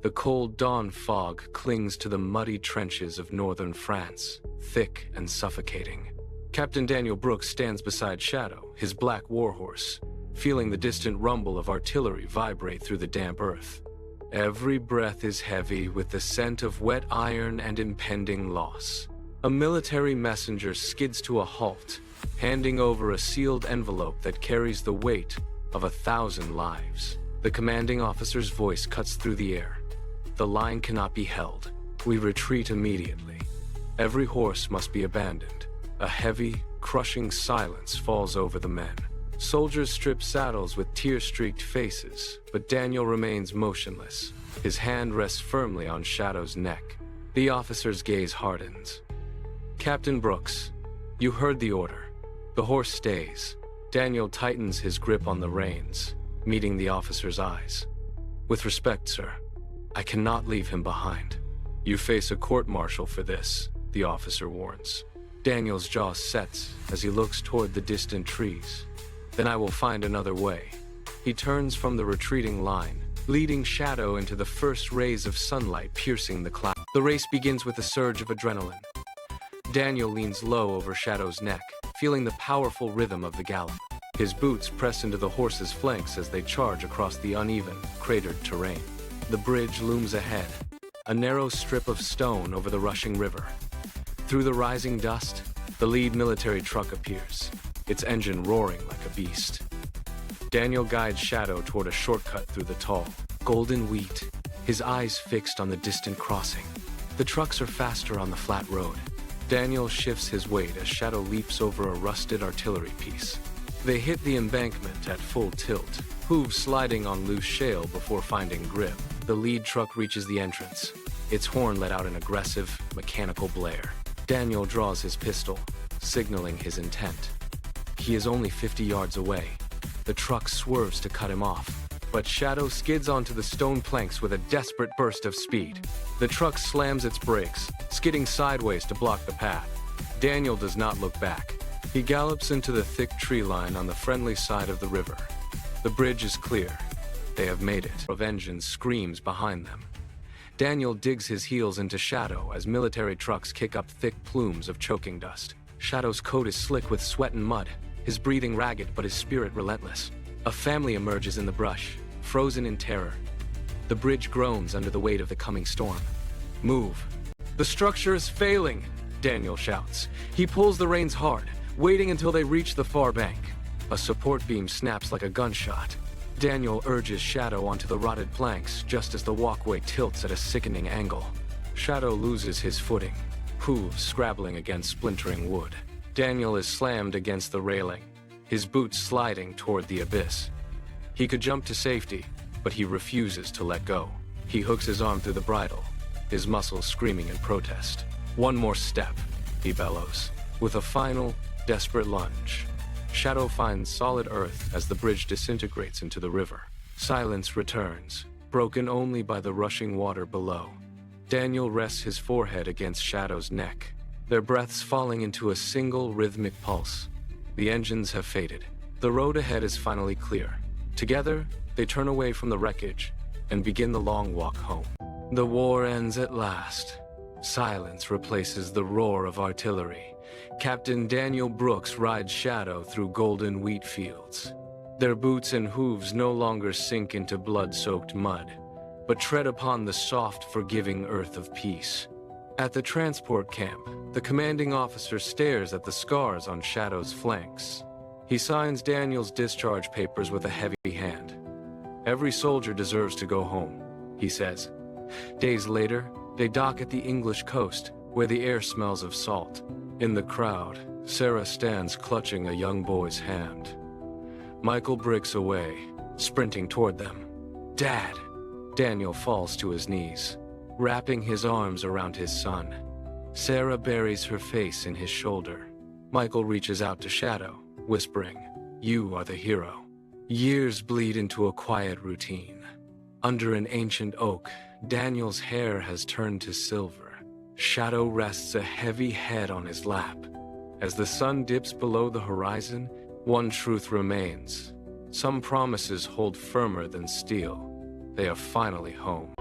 The cold dawn fog clings to the muddy trenches of northern France, thick and suffocating. Captain Daniel Brooks stands beside Shadow, his black warhorse, feeling the distant rumble of artillery vibrate through the damp earth. Every breath is heavy with the scent of wet iron and impending loss. A military messenger skids to a halt, handing over a sealed envelope that carries the weight of 1,000 lives. The commanding officer's voice cuts through the air. The line cannot be held. We retreat immediately. Every horse must be abandoned. A heavy, crushing silence falls over the men. Soldiers strip saddles with tear-streaked faces, but Daniel remains motionless. His hand rests firmly on Shadow's neck. The officer's gaze hardens. Captain Brooks, you heard the order. The horse stays. Daniel tightens his grip on the reins, meeting the officer's eyes. With respect, sir, I cannot leave him behind. You face a court-martial for this, the officer warns. Daniel's jaw sets as he looks toward the distant trees. Then I will find another way. He turns from the retreating line, leading Shadow into the first rays of sunlight piercing the cloud. The race begins with a surge of adrenaline. Daniel leans low over Shadow's neck, feeling the powerful rhythm of the gallop. His boots press into the horse's flanks as they charge across the uneven, cratered terrain. The bridge looms ahead, a narrow strip of stone over the rushing river. Through the rising dust, the lead military truck appears, its engine roaring like a beast. Daniel guides Shadow toward a shortcut through the tall, golden wheat, his eyes fixed on the distant crossing. The trucks are faster on the flat road. Daniel shifts his weight as Shadow leaps over a rusted artillery piece. They hit the embankment at full tilt, hooves sliding on loose shale before finding grip. The lead truck reaches the entrance. Its horn let out an aggressive, mechanical blare. Daniel draws his pistol, signaling his intent. He is only 50 yards away. The truck swerves to cut him off, but Shadow skids onto the stone planks with a desperate burst of speed. The truck slams its brakes, skidding sideways to block the path. Daniel does not look back. He gallops into the thick tree line on the friendly side of the river. The bridge is clear. They have made it. Of engines screams behind them. Daniel digs his heels into Shadow as military trucks kick up thick plumes of choking dust. Shadow's coat is slick with sweat and mud, his breathing ragged but his spirit relentless. A family emerges in the brush, frozen in terror. The bridge groans under the weight of the coming storm. Move. The structure is failing, Daniel shouts. He pulls the reins hard, waiting until they reach the far bank. A support beam snaps like a gunshot. Daniel urges Shadow onto the rotted planks just as the walkway tilts at a sickening angle. Shadow loses his footing, hooves scrabbling against splintering wood. Daniel is slammed against the railing, his boots sliding toward the abyss. He could jump to safety, but he refuses to let go. He hooks his arm through the bridle, his muscles screaming in protest. One more step, he bellows. With a final, desperate lunge, Shadow finds solid earth as the bridge disintegrates into the river. Silence returns, broken only by the rushing water below. Daniel rests his forehead against Shadow's neck, their breaths falling into a single rhythmic pulse. The engines have faded. The road ahead is finally clear. Together, they turn away from the wreckage and begin the long walk home. The war ends at last. Silence replaces the roar of artillery. Captain Daniel Brooks rides Shadow through golden wheat fields. Their boots and hooves no longer sink into blood-soaked mud, but tread upon the soft, forgiving earth of peace. At the transport camp, the commanding officer stares at the scars on Shadow's flanks. He signs Daniel's discharge papers with a heavy hand. Every soldier deserves to go home, he says. Days later, they dock at the English coast, where the air smells of salt. In the crowd, Sarah stands clutching a young boy's hand. Michael breaks away, sprinting toward them. Dad! Daniel falls to his knees, wrapping his arms around his son. Sarah buries her face in his shoulder. Michael reaches out to Shadow, whispering, "You are the hero." Years bleed into a quiet routine. Under an ancient oak, Daniel's hair has turned to silver. Shadow rests a heavy head on his lap. As the sun dips below the horizon, one truth remains. Some promises hold firmer than steel. They are finally home.